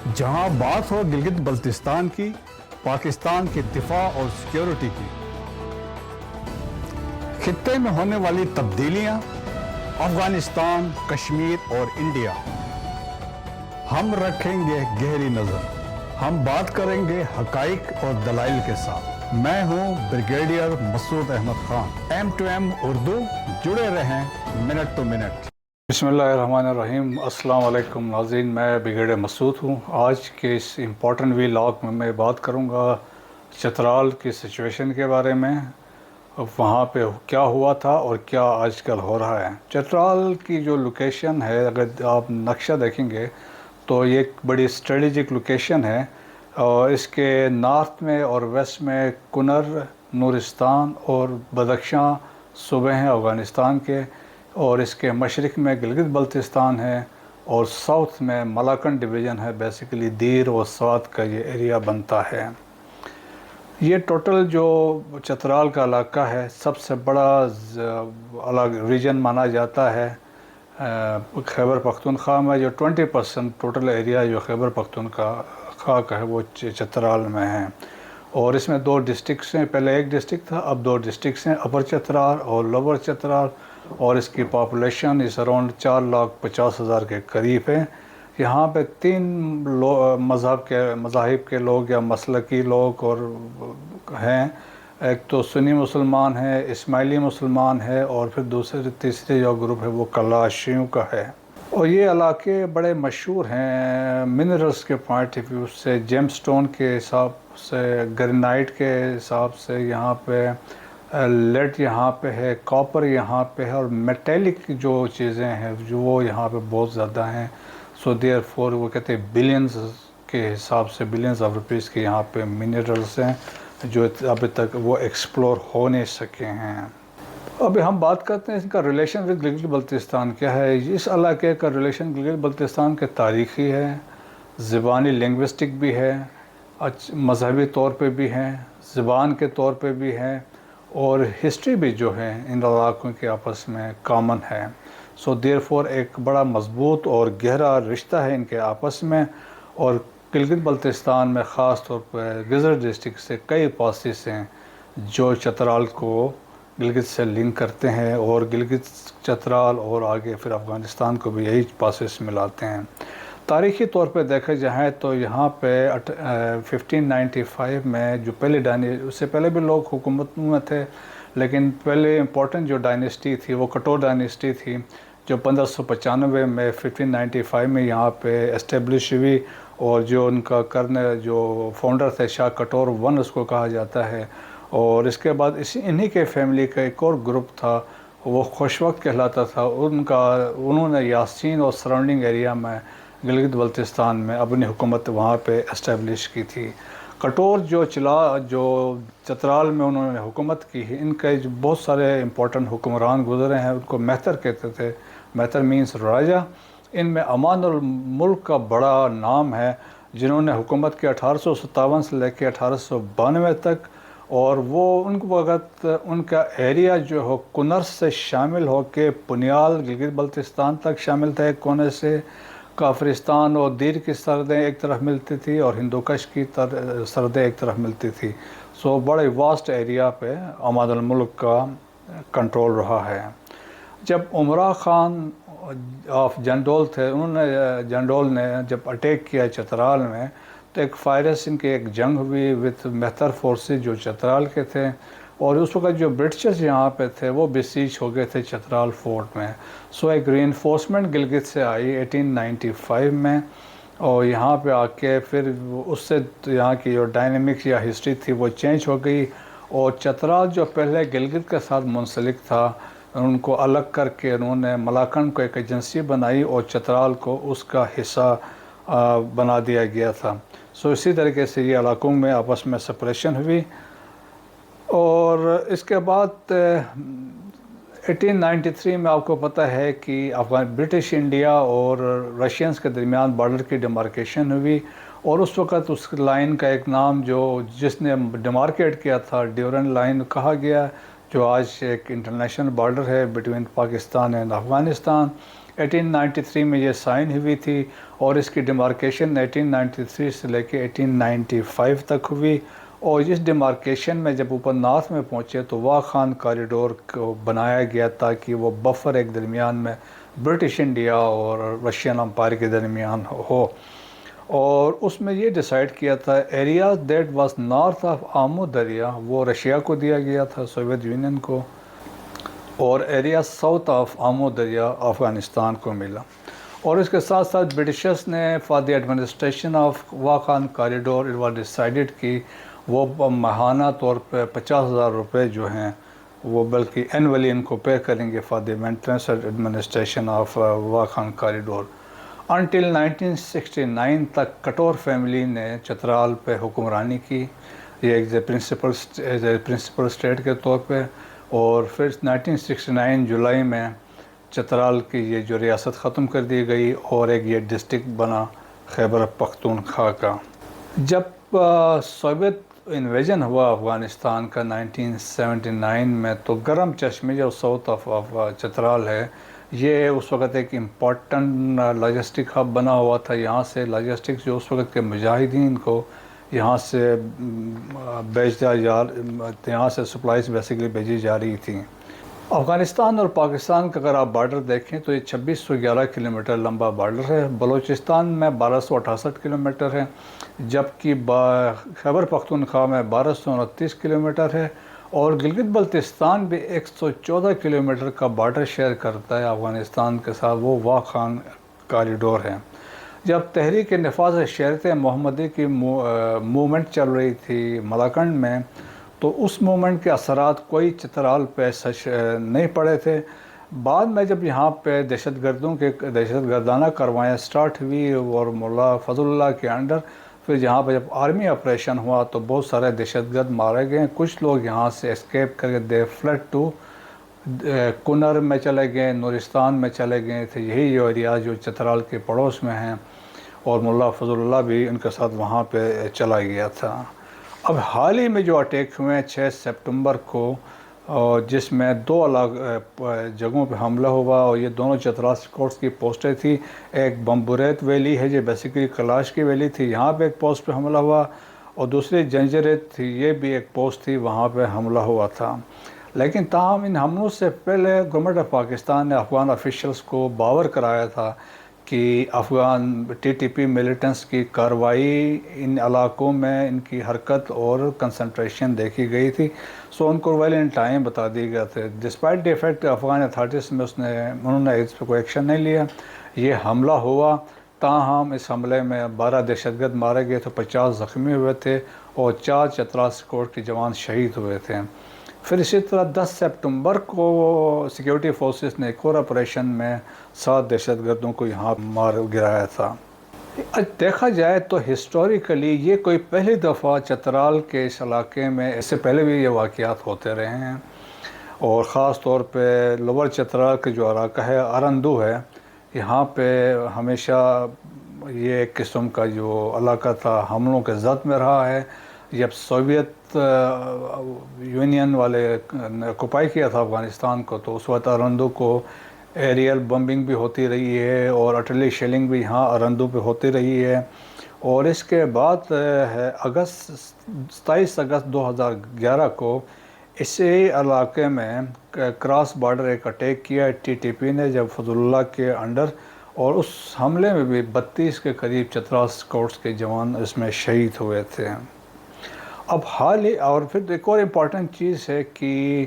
جہاں بات ہو گلگت بلتستان کی، پاکستان کے دفاع اور سیکیورٹی کی، خطے میں ہونے والی تبدیلیاں، افغانستان، کشمیر اور انڈیا، ہم رکھیں گے گہری نظر، ہم بات کریں گے حقائق اور دلائل کے ساتھ۔ میں ہوں brigadier Masood Ahmed Khan, M two M Urdu, جڑے رہیں منٹ ٹو منٹ۔ بسم اللہ الرحمن الرحیم۔ السلام علیکم ناظرین، میں بریگیڈیئر مسعود ہوں۔ آج کے اس امپورٹنٹ ولاگ میں بات کروں گا چترال کی سچویشن کے بارے میں، وہاں پہ کیا ہوا تھا اور کیا آج کل ہو رہا ہے۔ چترال کی جو لوکیشن ہے، اگر آپ نقشہ دیکھیں گے تو یہ ایک بڑی اسٹریٹجک لوکیشن ہے، اور اس کے نارتھ میں اور ویسٹ میں کنر، نورستان اور بدخشاں صوبے ہیں افغانستان کے، اور اس کے مشرق میں گلگت بلتستان ہے، اور ساؤتھ میں ملاکنڈ ڈویژن ہے۔ بیسیکلی دیر و سوات کا یہ ایریا بنتا ہے۔ یہ ٹوٹل جو چترال کا علاقہ ہے، سب سے بڑا ریجن مانا جاتا ہے خیبر پختونخوا میں، جو 20% ٹوٹل ایریا جو خیبر پختونخوا کا ہے وہ چترال میں ہے۔ اور اس میں 2 ڈسٹرکٹس ہیں، پہلے ایک ڈسٹرکٹ تھا، اب 2 ڈسٹرکٹس ہیں، اپر چترال اور لوور چترال، اور اس کی پاپولیشن اس اراؤنڈ 4,50,000 کے قریب ہے۔ یہاں پہ 3 مذاہب کے لوگ یا مسلکی لوگ اور ہیں۔ ایک تو سنی مسلمان ہے، اسماعیلی مسلمان ہے، اور پھر تیسرے جو گروپ ہے وہ کلاشیوں کا ہے۔ اور یہ علاقے بڑے مشہور ہیں منرلز کے پوائنٹ آف ویو سے، جیم سٹون کے حساب سے، گرینائٹ کے حساب سے، یہاں پہ لیڈ یہاں پہ ہے، کاپر یہاں پہ ہے، اور میٹیلک جو چیزیں ہیں جو وہ یہاں پہ بہت زیادہ ہیں۔ سو دیئر فور وہ کہتے ہیں بلینز کے حساب سے، بلینز آف روپیز کے یہاں پہ منرلز ہیں جو ابھی تک وہ ایکسپلور ہو نہیں سکے ہیں۔ ابھی ہم بات کرتے ہیں اس کا ریلیشن ود گلگت بلتستان کیا ہے۔ اس علاقے کا ریلیشن گلگت بلتستان کے تاریخی ہے، زبانی لنگوسٹک بھی ہے، مذہبی طور پہ بھی ہیں، زبان کے طور پہ بھی ہے، اور ہسٹری بھی جو ہے ان علاقوں کے آپس میں کامن ہے۔ سو دیئر فور ایک بڑا مضبوط اور گہرا رشتہ ہے ان کے آپس میں، اور گلگت بلتستان میں خاص طور پہ گزر ڈسٹرکٹ سے کئی پاسز ہیں جو چترال کو گلگت سے لنک کرتے ہیں، اور گلگت، چترال اور آگے پھر افغانستان کو بھی یہی پاسز ملاتے ہیں۔ تاریخی طور پہ دیکھا جائے تو یہاں پہ 1595 میں جو اس سے پہلے بھی لوگ حکومت میں تھے، لیکن پہلے امپورٹنٹ جو ڈائنیسٹی تھی وہ کٹور ڈائنیسٹی تھی، جو 1595 میں 1595 میں یہاں پہ اسٹیبلش ہوئی، اور جو ان کا جو فاؤنڈر تھے شاہ کٹور ون اس کو کہا جاتا ہے۔ اور اس کے بعد انہی کے فیملی کا ایک اور گروپ تھا، وہ خوش وقت کہلاتا تھا، انہوں نے یاسین اور سراؤنڈنگ ایریا میں گلگت بلتستان میں اپنی حکومت وہاں پہ اسٹیبلش کی تھی۔ کٹور جو چترال میں انہوں نے حکومت کی ہے، ان کے جو بہت سارے امپورٹنٹ حکمران گزرے ہیں، ان کو مہتر کہتے تھے، مہتر مینس راجہ۔ ان میں امان الملک کا بڑا نام ہے، جنہوں نے حکومت کی 1857 سے لے کے 1892 تک، اور وہ ان وقت ان کا ایریا جو ہو کنر سے شامل ہو کے پنیال گلگت بلتستان تک شامل تھا، ایک کونے سے کافرستان اور دیر کی سرحدیں ایک طرف ملتی تھی، اور ہندوکش کی سرحدیں ایک طرف ملتی تھی۔ سو بڑے واسٹ ایریا پہ امان الملک کا کنٹرول رہا ہے۔ جب عمرہ خان آف جنڈول تھے، جنڈول نے جب اٹیک کیا چترال میں، تو ایک فائرس ان کی ایک جنگ ہوئی وتھ مہتر فورسز جو چترال کے تھے، اور اس وقت جو برٹشرز یہاں پہ تھے وہ بسیج ہو گئے تھے چترال فورٹ میں۔ سو ایک ری انفورسمنٹ گلگت سے آئی 1895 میں، اور یہاں پہ آ کے پھر اس سے یہاں کی جو ڈائنامکس یا ہسٹری تھی وہ چینج ہو گئی، اور چترال جو پہلے گلگت کے ساتھ منسلک تھا، ان کو الگ کر کے انہوں نے ملاکنڈ کو ایک ایجنسی بنائی، اور چترال کو اس کا حصہ بنا دیا گیا تھا۔ سو اسی طریقے سے یہ علاقوں میں آپس میں سپریشن ہوئی، اور اس کے بعد 1893 میں آپ کو پتہ ہے کہ برٹش انڈیا اور رشینز کے درمیان بارڈر کی ڈیمارکیشن ہوئی، اور اس وقت اس لائن کا ایک نام جس نے ڈیمارکیٹ کیا تھا ڈیورنٹ لائن کہا گیا، جو آج ایک انٹرنیشنل بارڈر ہے بٹوین پاکستان اینڈ افغانستان۔ 1893 میں یہ سائن ہوئی تھی اور اس کی ڈیمارکیشن 1893 سے لے کے 1895 تک ہوئی، اور اس ڈیمارکیشن میں جب اوپر نارتھ میں پہنچے تو واغ خان کاریڈور کو بنایا گیا تاکہ وہ بفر ایک درمیان میں برٹش انڈیا اور رشین امپائر کے درمیان ہو، اور اس میں یہ ڈیسائیڈ کیا تھا area that was north of Amu Darya وہ رشیا کو دیا گیا تھا، سوویت یونین کو، اور ایریا ساؤتھ آف آمو دریا افغانستان کو ملا۔ اور اس کے ساتھ ساتھ برٹشرز نے for the administration of Wakhan corridor it was decided کہ وہ ماہانہ طور پہ 50,000 روپے جو ہیں وہ بلکہ اینولی ان کو پے کریں گے for the maintenance and administration of Wakhan corridor. Until 1969 تک کٹور فیملی نے چترال پہ حکمرانی کی، یہ ایک پرنسپل اسٹیٹ کے طور پہ، اور پھر 1969 جولائی میں چترال کی یہ جو ریاست ختم کر دی گئی اور ایک یہ ڈسٹرکٹ بنا خیبر پختونخوا کا۔ جب سوویت انویژن ہوا افغانستان کا 1979 میں، تو گرم چشمے جو ساؤتھ آف چترال ہے یہ اس وقت ایک امپورٹنٹ لاجسٹک ہب بنا ہوا تھا۔ یہاں سے لاجسٹکس جو اس وقت کے مجاہدین کو یہاں سے یہاں سے سپلائز بیسیکلی بھیجی جا رہی تھیں۔ افغانستان اور پاکستان کا اگر آپ بارڈر دیکھیں تو یہ 2611 کلومیٹر لمبا بارڈر ہے، بلوچستان میں 1268 کلومیٹر ہے، جبکہ خیبر پختونخوا میں 1229 کلومیٹر ہے، اور گلگت بلتستان بھی 114 کلومیٹر کا بارڈر شیئر کرتا ہے افغانستان کے ساتھ، وہ واغ خان کاریڈور ہے۔ جب تحریک نفاذ شریعت محمدی کی موومنٹ چل رہی تھی ملاکنڈ میں، تو اس موومنٹ کے اثرات کوئی چترال پہ نہیں پڑے تھے۔ بعد میں جب یہاں پہ دہشت گردانہ کاروائیاں سٹارٹ ہوئی اور مولا فضل اللہ کے انڈر، پھر یہاں پہ جب آرمی آپریشن ہوا تو بہت سارے دہشت گرد مارے گئے، کچھ لوگ یہاں سے اسکیپ کر کے دے فلڈ ٹو کنر میں چلے گئے، نورستان میں چلے گئے تھے، یہی ایریا جو چترال کے پڑوس میں ہیں، اور مولا فضل اللہ بھی ان کے ساتھ وہاں پہ چلا گیا تھا۔ اب حال ہی میں جو اٹیک ہوئے ہیں 6 سپتمبر کو، جس میں 2 الگ جگہوں پہ حملہ ہوا، اور یہ دونوں چترال اسکواڈس کی پوسٹیں تھیں، ایک بمبوریت ویلی ہے جو بیسیکلی کلاش کی ویلی تھی، یہاں پہ ایک پوسٹ پہ حملہ ہوا، اور دوسری جنجریت تھی، یہ بھی ایک پوسٹ تھی، وہاں پہ حملہ ہوا تھا۔ لیکن تاہم ان حملوں سے پہلے گورنمنٹ آف پاکستان نے افغان آفیشلز کو باور کرایا تھا کہ Afghan T T P militants کی کارروائی ان علاقوں میں ان کی حرکت اور کنسنٹریشن دیکھی گئی تھی، سو ان کو ویل ان ٹائم بتا دی گئے تھے۔ Despite the fact Afghan authorities میں انہوں نے اس پہ کوئی ایکشن نہیں لیا، یہ حملہ ہوا، تاہم اس حملے میں 12 دہشت گرد مارے گئے تو 50 زخمی ہوئے تھے، اور 4 چترال اسکواڈ کے جوان شہید ہوئے تھے۔ پھر اسی طرح 10 سپتمبر کو سیکیورٹی فورسز نے ایک اور آپریشن میں 7 دہشت گردوں کو یہاں مار گرایا تھا۔ دیکھا جائے تو ہسٹوریکلی یہ کوئی پہلی دفعہ چترال کے اس علاقے میں، اس سے پہلے بھی یہ واقعات ہوتے رہے ہیں، اور خاص طور پہ لوور چترال کا جو علاقہ ہے ارندو ہے، یہاں پہ ہمیشہ یہ ایک قسم کا جو علاقہ تھا حملوں کے زد میں رہا ہے۔ جب سوویت یونین والے نے آکوپائی کیا تھا افغانستان کو، تو اس وقت ارندو کو ایریل بمبنگ بھی ہوتی رہی ہے، اور آرٹلری شیلنگ بھی یہاں ارندو پہ ہوتی رہی ہے، اور اس کے بعد 27 اگست 2011 کو اسی علاقے میں کراس بارڈر ایک اٹیک کیا ٹی ٹی پی نے جب فضل اللہ کے انڈر، اور اس حملے میں بھی 32 کے قریب چترال اسکواڈس کے جوان اس میں شہید ہوئے تھے۔ اب حال ہی، اور پھر ایک اور امپورٹنٹ چیز ہے کہ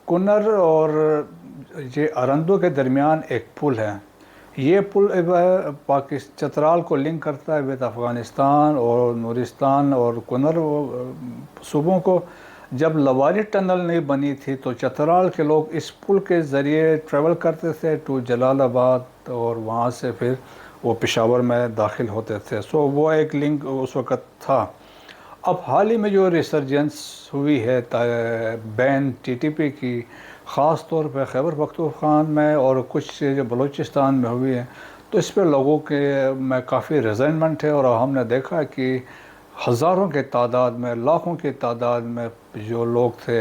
کنر اور یہ ارندو کے درمیان ایک پل ہے، یہ پل چترال کو لنک کرتا ہے ود افغانستان اور نورستان اور کنر صوبوں کو۔ جب لواری ٹنل نہیں بنی تھی تو چترال کے لوگ اس پل کے ذریعے ٹریول کرتے تھے ٹو جلال آباد، اور وہاں سے پھر وہ پشاور میں داخل ہوتے تھے، سو وہ ایک لنک اس وقت تھا۔ اب حال ہی میں جو ریسرجنس ہوئی ہے بین ٹی ٹی پی کی، خاص طور پہ خیبر پختونخوا میں اور کچھ جو بلوچستان میں ہوئی ہے، تو اس پہ لوگوں کے میں کافی ریزنٹمنٹ ہے، اور ہم نے دیکھا کہ ہزاروں کے تعداد میں، لاکھوں کی تعداد میں جو لوگ تھے،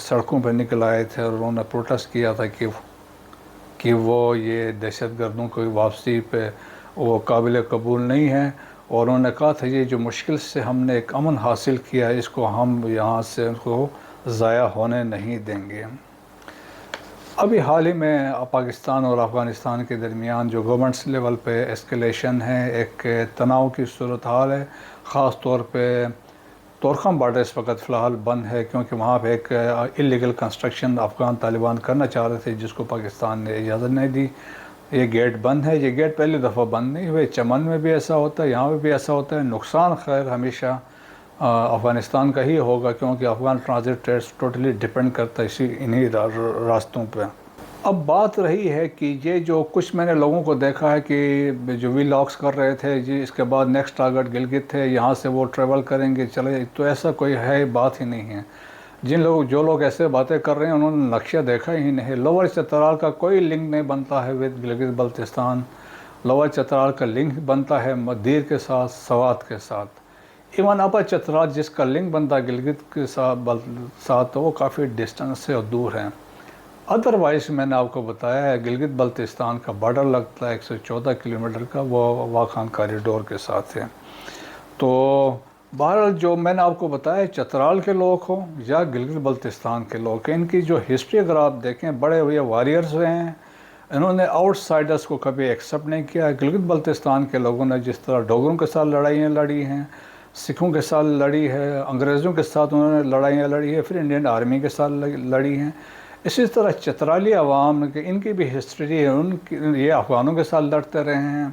سڑکوں پہ نکل آئے تھے اور انہوں نے پروٹیسٹ کیا تھا کہ وہ یہ دہشت گردوں کی واپسی پہ وہ قابل قبول نہیں ہے، اور انہوں نے کہا تھا یہ جو مشکل سے ہم نے ایک امن حاصل کیا ہے اس کو ہم یہاں سے ان کو ضائع ہونے نہیں دیں گے۔ ابھی حال ہی میں پاکستان اور افغانستان کے درمیان جو گورنمنٹس لیول پہ ایسکیلیشن ہے، ایک تناؤ کی صورتحال ہے، خاص طور پہ طورخم بارڈر اس وقت فی الحال بند ہے، کیونکہ وہاں پہ ایک اللیگل کنسٹرکشن افغان طالبان کرنا چاہ رہے تھے جس کو پاکستان نے اجازت نہیں دی۔ یہ گیٹ بند ہے، یہ گیٹ پہلی دفعہ بند نہیں ہوئے، چمن میں بھی ایسا ہوتا ہے، یہاں پہ بھی ایسا ہوتا ہے۔ نقصان خیر ہمیشہ افغانستان کا ہی ہوگا، کیونکہ Afghan transit traits totally depend کرتا ہے انہی راستوں پہ۔ اب بات رہی ہے کہ یہ جو کچھ میں نے لوگوں کو دیکھا ہے کہ جو وی لاگس کر رہے تھے جی اس کے بعد نیکسٹ ٹارگٹ گلگت ہے، یہاں سے وہ ٹریول کریں گے چلے، تو ایسا کوئی ہے بات ہی نہیں ہے۔ جو لوگ ایسے باتیں کر رہے ہیں انہوں نے نقشہ دیکھا ہی نہیں۔ لوور چترال کا کوئی لنک نہیں بنتا ہے ود گلگت بلتستان، لوور چترال کا لنک بنتا ہے مدیر کے ساتھ، سوات کے ساتھ۔ ایون اپر چترال جس کا لنک بنتا ہے گلگت کے ساتھ تو وہ کافی ڈسٹنس سے اور دور ہیں۔ ادروائز میں نے آپ کو بتایا ہے گلگت بلتستان کا بارڈر لگتا ہے 114 کلومیٹر کا، وہ واخان کوریڈور کے ساتھ ہے۔ تو بہرحال جو میں نے آپ کو بتایا چترال کے لوگ ہوں یا گلگت بلتستان کے لوگ، ان کی جو ہسٹری اگر آپ دیکھیں بڑے ہوئے واریئرز ہوئے ہیں، انہوں نے آؤٹ سائڈرز کو کبھی ایکسیپٹ نہیں کیا۔ گلگت بلتستان کے لوگوں نے جس طرح ڈوگروں کے ساتھ لڑائیاں لڑی ہیں، سکھوں کے ساتھ لڑی ہے، انگریزوں کے ساتھ انہوں نے لڑائیاں لڑی ہے، پھر انڈین آرمی کے ساتھ لڑی ہیں، اسی طرح چترالی عوام ان کی بھی ہسٹری ہے، یہ افغانوں کے ساتھ لڑتے رہے ہیں،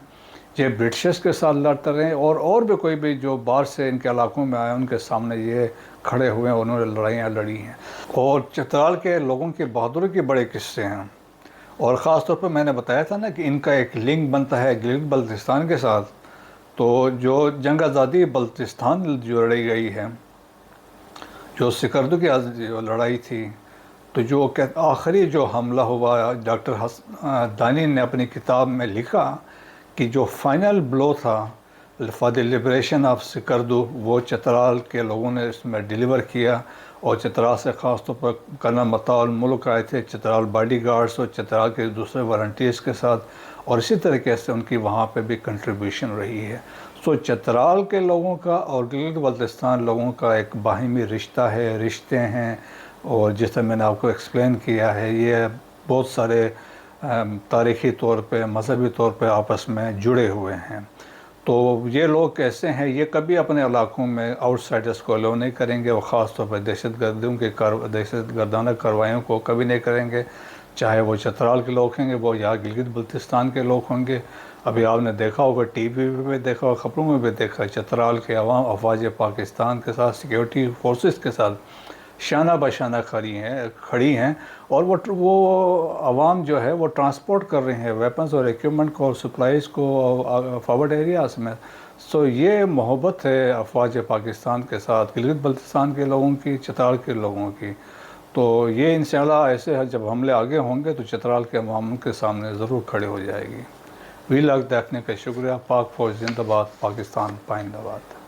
یہ برٹشرز کے ساتھ لڑتے رہے ہیں، اور بھی کوئی بھی جو باہر سے ان کے علاقوں میں آئے ان کے سامنے یہ کھڑے ہوئے ہیں، انہوں نے لڑائیاں لڑی ہیں۔ اور چترال کے لوگوں کی بہادری کے بڑے قصے ہیں، اور خاص طور پر میں نے بتایا تھا نا کہ ان کا ایک لنک بنتا ہے گلگت بلتستان کے ساتھ۔ تو جو جنگ آزادی بلتستان جو لڑی گئی ہے، جو سکردو کی لڑائی تھی، تو جو آخری جو حملہ ہوا، ڈاکٹر دانی نے اپنی کتاب میں لکھا کہ جو فائنل بلو تھا for the liberation of Skardu, وہ چترال کے لوگوں نے اس میں ڈیلیور کیا، اور چترال سے خاص طور پر کرنل مطاع الملک آئے تھے، چترال باڈی گارڈز اور چترال کے دوسرے والنٹیئرز کے ساتھ، اور اسی طریقے سے ان کی وہاں پہ بھی کنٹریبیوشن رہی ہے۔ سو چترال کے لوگوں کا اور گلگت بلتستان لوگوں کا ایک باہمی رشتہ ہے، رشتے ہیں، اور جس طرح میں نے آپ کو ایکسپلین کیا ہے یہ بہت سارے تاریخی طور پہ، مذہبی طور پہ آپس میں جڑے ہوئے ہیں۔ تو یہ لوگ کیسے ہیں، یہ کبھی اپنے علاقوں میں آؤٹ سائڈرز کو الاؤ نہیں کریں گے، اور خاص طور پر دہشت گردانہ کارروائیوں کو کبھی نہیں کریں گے، چاہے وہ چترال کے لوگ ہوں گے، وہ یا گلگت بلتستان کے لوگ ہوں گے۔ ابھی آپ نے دیکھا ہوگا ٹی وی پہ دیکھا ہوگا، خبروں میں بھی دیکھا، چترال کے عوام افواج پاکستان کے ساتھ، سیکیورٹی فورسز کے ساتھ شانہ بشانہ کھڑی ہیں، اور وہ عوام جو ہے وہ ٹرانسپورٹ کر رہے ہیں ویپنز اور ایکوپمنٹ کو اور سپلائیز کو فارورڈ ایریاز میں۔ سو یہ محبت ہے افواج پاکستان کے ساتھ گلگت بلتستان کے لوگوں کی، چترال کے لوگوں کی۔ تو یہ انشاءاللہ ایسے جب حملے آگے ہوں گے تو چترال کے عوام کے سامنے ضرور کھڑے ہو جائے گی۔ وی لاگ دیکھنے کا شکریہ۔ پاک فوج زندہ باد، پاکستان پائندہ باد۔